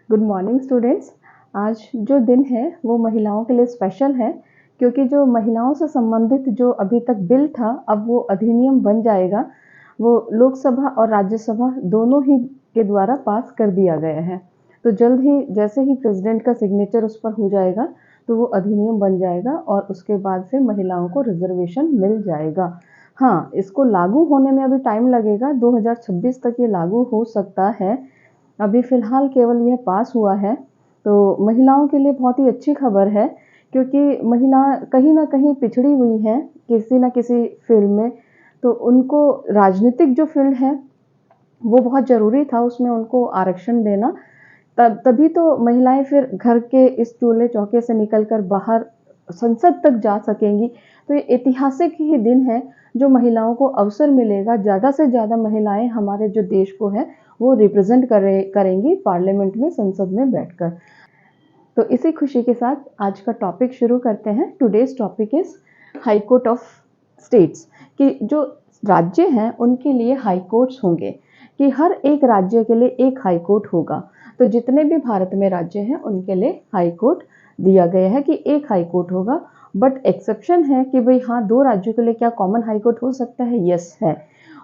Good morning students. आज जो दिन है वो महिलाओं के लिए स्पेशल है, क्योंकि जो महिलाओं से संबंधित जो अभी तक बिल था, अब वो अधिनियम बन जाएगा। वो लोकसभा और राज्यसभा दोनों ही के द्वारा पास कर दिया गया है। तो जल्द ही जैसे ही प्रेसिडेंट का सिग्नेचर उस पर हो जाएगा तो वो अधिनियम बन जाएगा और उसके बाद फिर महिलाओं को रिजर्वेशन मिल जाएगा। हाँ, इसको लागू होने में अभी टाइम लगेगा, 2026 तक ये लागू हो सकता है। अभी फ़िलहाल केवल यह पास हुआ है, तो महिलाओं के लिए बहुत ही अच्छी खबर है, क्योंकि महिला कहीं न कहीं पिछड़ी हुई हैं किसी न किसी फ़ील्ड में। तो उनको राजनीतिक जो फ़ील्ड है, वो बहुत ज़रूरी था, उसमें उनको आरक्षण देना। तभी तो महिलाएँ फिर घर के इस चूल्हे-चौके से निकल कर बाहर संसद तक जा सकेंगी। तो ये ऐतिहासिक ही दिन है, जो महिलाओं को अवसर मिलेगा, ज़्यादा से ज़्यादा महिलाएँ हमारे जो देश को है, वो रिप्रेज़ेंट करेंगी पार्लियामेंट में, संसद में बैठकर। तो इसी खुशी के साथ आज का टॉपिक शुरू करते हैं। Today's topic is high court of states, कि जो राज्य हैं उनके लिए हाई कोर्ट्स होंगे, कि हर एक राज्य के लिए एक हाई कोर्ट होगा। तो जितने भी भारत में राज्य हैं उनके लिए हाई कोर्ट दिया गया है कि एक हाई कोर्ट होगा। बट एक्सेप्शन है कि भाई हाँ, 2 राज्यों के लिए क्या कॉमन हाई कोर्ट हो सकता है? यस है।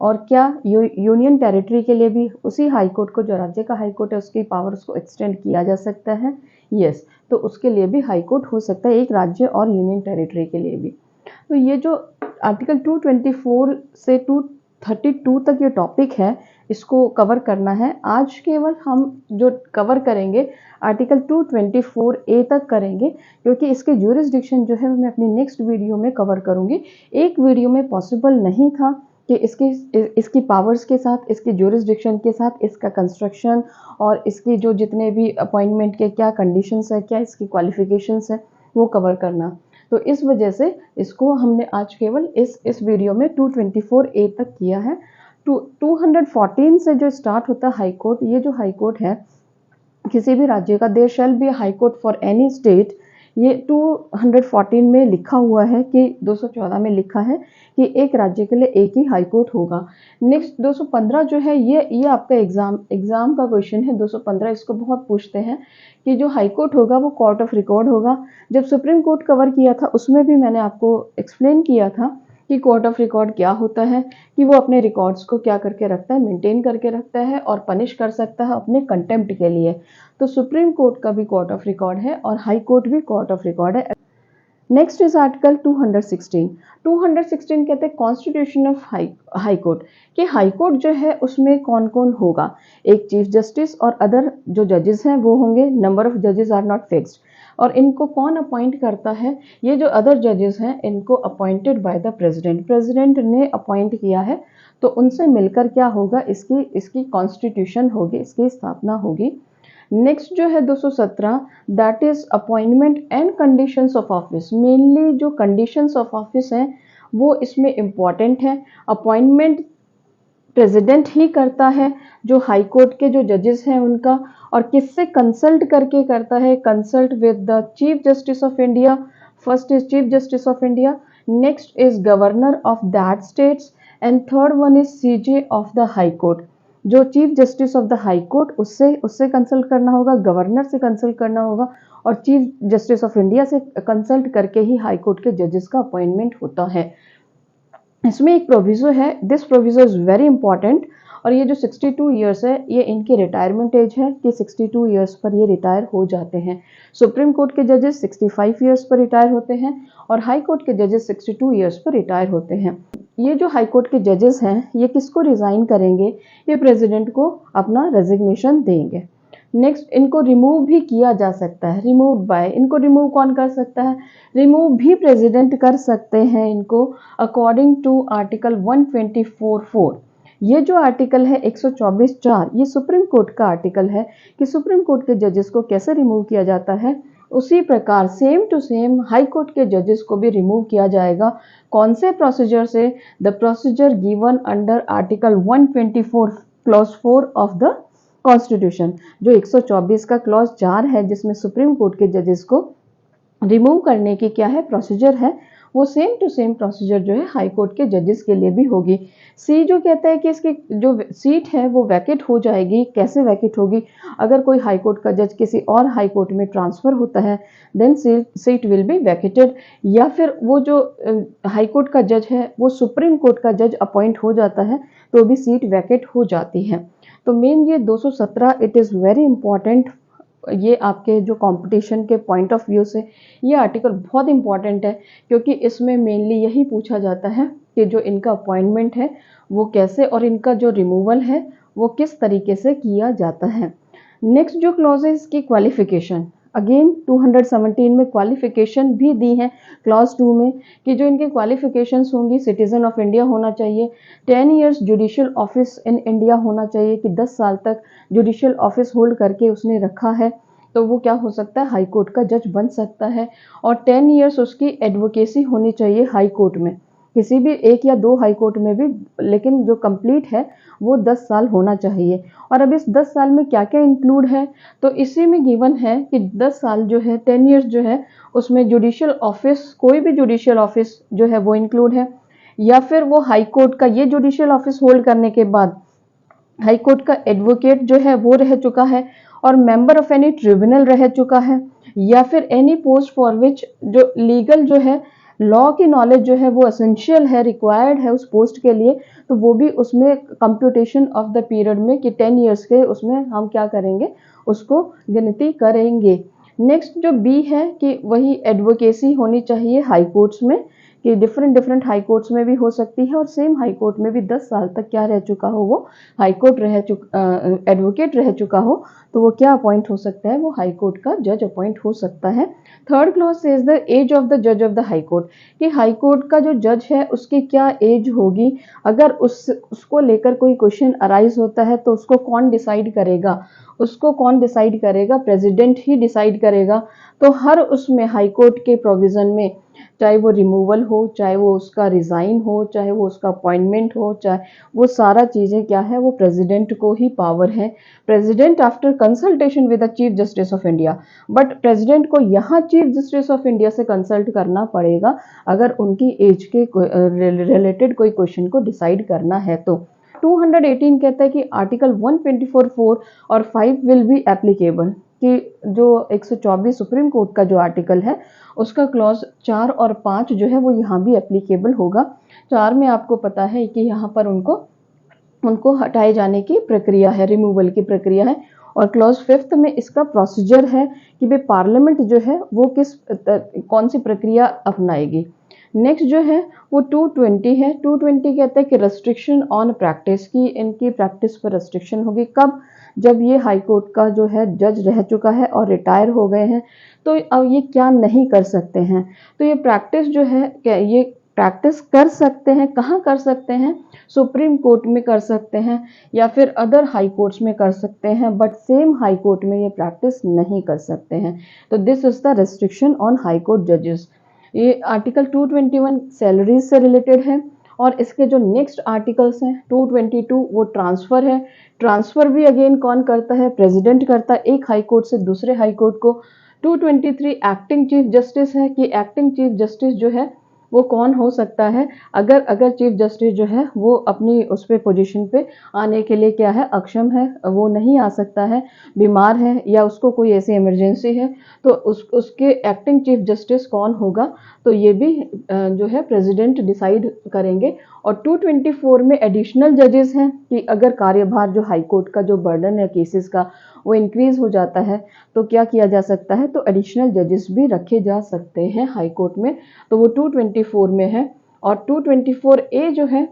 और क्या यूनियन टेरिटरी के लिए भी उसी हाई कोर्ट को, जो राज्य का हाई कोर्ट है, उसकी पावर्स को एक्सटेंड किया जा सकता है? यस। तो उसके लिए भी हाई कोर्ट हो सकता है, एक राज्य और यूनियन टेरिटरी के लिए भी। तो ये जो आर्टिकल 224 से 232 तक ये टॉपिक है, इसको कवर करना है। आज केवल हम जो कवर करेंगे आर्टिकल 224A तक करेंगे, क्योंकि इसके ज्यूरिसडिक्शन जो है मैं अपनी नेक्स्ट वीडियो में कवर करूंगी। एक वीडियो में पॉसिबल नहीं था कि इसकी पावर्स के साथ, इसकी ज्यूरिसडिक्शन के साथ, इसका कंस्ट्रक्शन और इसकी जो जितने भी अपॉइंटमेंट के क्या कंडीशंस है, क्या इसकी क्वालिफिकेशंस है, वो कवर करना। तो इस वजह से इसको हमने आज केवल इस वीडियो में 224A तक किया है। 214 से जो स्टार्ट होता है हाई कोर्ट, ये जो हाई कोर्ट है किसी भी राज्य का, there shall be high court for any state, ये 214 में लिखा हुआ है कि 214 में लिखा है कि एक राज्य के लिए एक ही हाई कोर्ट होगा। नेक्स्ट 215 जो है, ये आपका एग्जाम का क्वेश्चन है। 215 इसको बहुत पूछते हैं कि जो हाई कोर्ट होगा वो कोर्ट ऑफ रिकॉर्ड होगा। जब सुप्रीम कोर्ट कवर किया था उसमें भी मैंने आपको एक्सप्लेन किया था कि कोर्ट ऑफ रिकॉर्ड क्या होता है, कि वो अपने रिकॉर्ड्स को क्या करके रखता है, मेंटेन करके रखता है और पनिश कर सकता है अपने कंटेम्प्ट के लिए। तो सुप्रीम कोर्ट का भी कोर्ट ऑफ रिकॉर्ड है और हाई कोर्ट भी कोर्ट ऑफ रिकॉर्ड है। Next is article 216। 216 कहते हैं कॉन्स्टिट्यूशन ऑफ हाई कोर्ट, कि हाई कोर्ट जो है उसमें कौन कौन होगा। एक चीफ जस्टिस और अदर जो जजेस हैं वो होंगे। नंबर ऑफ जजेस आर नॉट फिक्स्ड। और इनको कौन अपॉइंट करता है? ये जो अदर जजेस हैं इनको appointed by the president, president ने अपॉइंट किया है। तो उनसे मिलकर क्या होगा, इसकी कॉन्स्टिट्यूशन होगी, इसकी स्थापना होगी। नेक्स्ट जो है 217, that is appointment and conditions of office. Mainly जो कंडीशंस ऑफ ऑफिस हैं वो इसमें इम्पॉर्टेंट है। अपॉइंटमेंट प्रेसिडेंट ही करता है, जो हाई कोर्ट के जो जजेस हैं उनका। और किससे कंसल्ट करके करता है? Consult with the chief justice of India. First is chief justice of India, next is governor of that states and third one is CJ of the high court. जो chief justice of the high court, उससे consult करना होगा, governor से consult करना होगा और chief justice of India से consult करके ही हाई कोर्ट के जजेस का अपॉइंटमेंट होता है। इसमें एक प्रोविजो है, this proviso is very important. और ये जो 62 इयर्स है, ये इनकी रिटायरमेंट एज है कि 62 इयर्स पर ये रिटायर हो जाते हैं। सुप्रीम कोर्ट के जजेस 65 इयर्स पर रिटायर होते हैं और हाई कोर्ट के जजेस 62 इयर्स पर रिटायर होते हैं। ये जो हाई कोर्ट के जजेस हैं ये किसको रिजाइन करेंगे? ये प्रेसिडेंट को अपना रेजिग्नेशन देंगे। नेक्स्ट, इनको रिमूव भी किया जा सकता है। रिमूव बाय, इनको रिमूव कौन कर सकता है? रिमूव भी प्रेसिडेंट कर सकते हैं इनको, अकॉर्डिंग टू आर्टिकल 124(4). ये जो आर्टिकल है 124(4), ये सुप्रीम कोर्ट का आर्टिकल है कि सुप्रीम कोर्ट के जजेस को कैसे रिमूव किया जाता है। उसी प्रकार same to same high court के जजेस को भी रिमूव किया जाएगा। कौन से प्रोसीजर से? The procedure given under article 124 clause 4 of the constitution. जो 124 का क्लॉज 4 है जिसमें सुप्रीम कोर्ट के जजेस को रिमूव करने की क्या है, प्रोसीजर है, वो सेम टू सेम प्रोसीजर जो है हाई कोर्ट के जजेस के लिए भी होगी। सी जो कहता है कि इसकी जो सीट है वो वैकेट हो जाएगी। कैसे वैकेट होगी? अगर कोई हाई कोर्ट का जज किसी और हाई कोर्ट में ट्रांसफ़र होता है then seat will be vacated, या फिर वो जो हाई कोर्ट का जज है वो सुप्रीम कोर्ट का जज अपॉइंट हो जाता है तो भी सीट वैकेट हो जाती है। तो मेन ये 217 इट इज़ वेरी इंपॉर्टेंट। ये आपके जो कंपटीशन के पॉइंट ऑफ व्यू से ये आर्टिकल बहुत इंपॉर्टेंट है, क्योंकि इसमें मेनली यही पूछा जाता है कि जो इनका अपॉइंटमेंट है वो कैसे और इनका जो रिमूवल है वो किस तरीके से किया जाता है। नेक्स्ट जो क्लॉज है इसकी क्वालिफिकेशन, अगेन 217 में क्वालिफिकेशन भी दी है क्लॉज 2 में कि जो इनके क्वालिफिकेशंस होंगी, सिटीजन ऑफ इंडिया होना चाहिए, 10 years judicial office in India होना चाहिए कि 10 साल तक जुडिशियल ऑफिस होल्ड करके उसने रखा है तो वो क्या हो सकता है, हाई कोर्ट का जज बन सकता है। और 10 इयर्स उसकी एडवोकेसी होनी चाहिए हाई कोर्ट में, किसी भी एक या दो हाई कोर्ट में भी, लेकिन जो कंप्लीट है वो 10 साल होना चाहिए। और अब इस 10 साल में क्या क्या इंक्लूड है, तो इसी में गिवन है कि 10 साल जो है 10 इयर्स जो है उसमें जुडिशियल ऑफिस, कोई भी जुडिशियल ऑफिस जो है वो इंक्लूड है, या फिर वो हाई कोर्ट का ये जुडिशियल ऑफिस होल्ड करने के बाद हाई कोर्ट का एडवोकेट जो है वो रह चुका है और मेंबर ऑफ एनी ट्रिब्यूनल रह चुका है, या फिर एनी पोस्ट फॉर विच जो लीगल जो है लॉ की नॉलेज जो है वो एसेंशियल है, रिक्वायर्ड है उस पोस्ट के लिए, तो वो भी उसमें कंप्यूटेशन ऑफ द पीरियड में कि 10 इयर्स के उसमें हम क्या करेंगे, उसको गिनती करेंगे। नेक्स्ट जो बी है कि वही एडवोकेसी होनी चाहिए हाई कोर्ट्स में, कि डिफरेंट डिफरेंट हाई कोर्ट्स में भी हो सकती है और सेम हाई कोर्ट में भी 10 साल तक क्या रह चुका हो, वो हाई कोर्ट एडवोकेट रह चुका हो तो वो क्या अपॉइंट हो सकता है, वो हाई कोर्ट का जज अपॉइंट हो सकता है। Third clause says the age of the जज ऑफ द हाई कोर्ट, कि हाई कोर्ट का जो जज है उसकी क्या एज होगी, अगर उसको लेकर कोई क्वेश्चन अराइज होता है तो उसको कौन डिसाइड करेगा, उसको कौन डिसाइड करेगा, प्रेसिडेंट ही डिसाइड करेगा। तो हर उसमें हाई कोर्ट के प्रोविज़न में, चाहे वो रिमूवल हो, चाहे वो उसका रिज़ाइन हो, चाहे वो उसका अपॉइंटमेंट हो, चाहे वो सारा चीज़ें क्या है, वो प्रेसिडेंट को ही पावर है। President after consultation with the chief justice of India, but president को यहाँ चीफ जस्टिस ऑफ इंडिया से कंसल्ट करना पड़ेगा अगर उनकी एज के रिलेटेड कोई क्वेश्चन को डिसाइड करना है तो। 218 कहता है कि आर्टिकल 124(4) और 5 विल बी एप्लीकेबल, कि जो 124 सुप्रीम कोर्ट का जो आर्टिकल है उसका क्लॉज 4 और 5 जो है वो यहाँ भी एप्लीकेबल होगा। 4 में आपको पता है कि यहाँ पर उनको हटाए जाने की प्रक्रिया है, रिमूवल की प्रक्रिया है, और क्लॉज 5 में इसका प्रोसीजर है कि भाई पार्लियामेंट जो है वो कौन सी प्रक्रिया अपनाएगी। नेक्स्ट जो है वो 220 है। 220 कहता है कि रेस्ट्रिक्शन ऑन प्रैक्टिस, की इनकी प्रैक्टिस पर रेस्ट्रिक्शन होगी। कब? जब ये हाई कोर्ट का जो है जज रह चुका है और रिटायर हो गए हैं तो अब ये क्या नहीं कर सकते हैं, तो ये प्रैक्टिस जो है ये प्रैक्टिस कर सकते हैं, कहाँ कर सकते हैं, सुप्रीम कोर्ट में कर सकते हैं या फिर अदर हाई कोर्ट्स में कर सकते हैं, बट सेम हाई कोर्ट में ये प्रैक्टिस नहीं कर सकते हैं। तो this is the restriction on high court जजेस। ये आर्टिकल 221 सैलरीज से रिलेटेड है, और इसके जो नेक्स्ट आर्टिकल्स हैं 222 वो ट्रांसफ़र है। ट्रांसफ़र भी अगेन कौन करता है, प्रेसिडेंट करता है एक हाई कोर्ट से दूसरे हाई कोर्ट को। 223 एक्टिंग चीफ जस्टिस है, कि एक्टिंग चीफ जस्टिस जो है वो कौन हो सकता है, अगर चीफ जस्टिस जो है वो अपनी उस पे पोजीशन पे आने के लिए क्या है, अक्षम है, वो नहीं आ सकता है, बीमार है या उसको कोई ऐसी इमरजेंसी है, तो उसके एक्टिंग चीफ जस्टिस कौन होगा, तो ये भी जो है प्रेसिडेंट डिसाइड करेंगे। और 224 में एडिशनल जजेस हैं, कि अगर कार्यभार जो हाई कोर्ट का जो बर्डन है केसेस का वो इंक्रीज हो जाता है तो क्या किया जा सकता है, तो एडिशनल जजेस भी रखे जा सकते हैं हाई कोर्ट में, तो वो 224 में है। और 224A जो है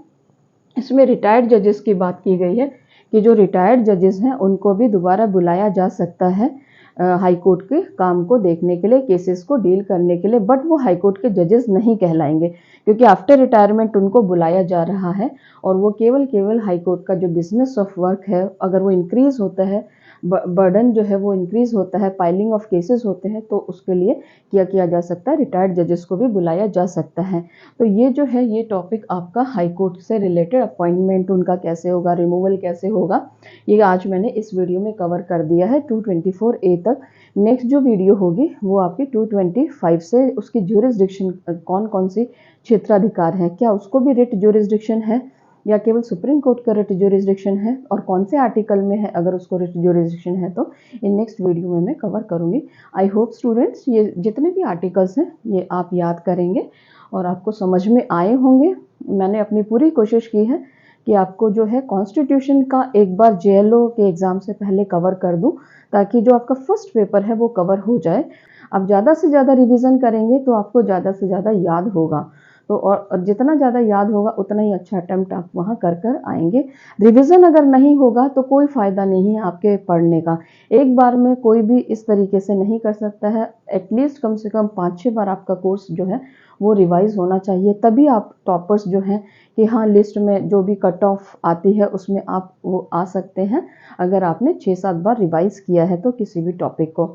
इसमें रिटायर्ड जजेस की बात की गई है, कि जो रिटायर्ड जजेस हैं उनको भी दोबारा बुलाया जा सकता है हाई कोर्ट के काम को देखने के लिए, केसेस को डील करने के लिए, बट वो हाई कोर्ट के जजेस नहीं कहलाएंगे क्योंकि आफ्टर रिटायरमेंट उनको बुलाया जा रहा है, और वो केवल हाई कोर्ट का जो बिजनेस ऑफ वर्क है अगर वो इंक्रीज होता है बर्डन जो है वो इंक्रीज होता है, पाइलिंग ऑफ केसेस होते हैं, तो उसके लिए क्या किया जा सकता है, रिटायर्ड जजेस को भी बुलाया जा सकता है। तो ये जो है ये टॉपिक आपका हाई कोर्ट से रिलेटेड, अपॉइंटमेंट उनका कैसे होगा, रिमूवल कैसे होगा, ये आज मैंने इस वीडियो में कवर कर दिया है 224A तक। नेक्स्ट जो वीडियो होगी वो आपकी 225 से उसकी ज्यूरिसडिक्शन कौन कौन सी क्षेत्राधिकार है, क्या उसको भी रिट ज्यूरिसडिक्शन है या केवल सुप्रीम कोर्ट का रिट ज्यूरिसडिक्शन है, और कौन से आर्टिकल में है अगर उसको रिट ज्यूरिसडिक्शन है, तो इन नेक्स्ट वीडियो में मैं कवर करूंगी। आई होप स्टूडेंट्स ये जितने भी आर्टिकल्स हैं ये आप याद करेंगे और आपको समझ में आए होंगे। मैंने अपनी पूरी कोशिश की है कि आपको जो है कॉन्स्टिट्यूशन का एक बार जेएलओ के एग्ज़ाम से पहले कवर कर दूं, ताकि जो आपका फर्स्ट पेपर है वो कवर हो जाए। आप ज़्यादा से ज़्यादा रिवीजन करेंगे तो आपको ज़्यादा से ज़्यादा याद होगा, तो और जितना ज़्यादा याद होगा उतना ही अच्छा अटेम्प्ट आप वहाँ कर कर आएंगे। रिवीजन अगर नहीं होगा तो कोई फ़ायदा नहीं है आपके पढ़ने का। एक बार में कोई भी इस तरीके से नहीं कर सकता है, एटलीस्ट कम से कम 5-6 बार आपका कोर्स जो है वो रिवाइज होना चाहिए, तभी आप टॉपर्स जो हैं कि हाँ लिस्ट में जो भी कट ऑफ आती है उसमें आप वो आ सकते हैं, अगर आपने 6-7 बार रिवाइज किया है तो किसी भी टॉपिक को।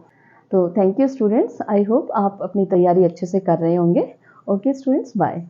तो thank you students, I hope आप अपनी तैयारी अच्छे से कर रहे होंगे। Okay students, bye.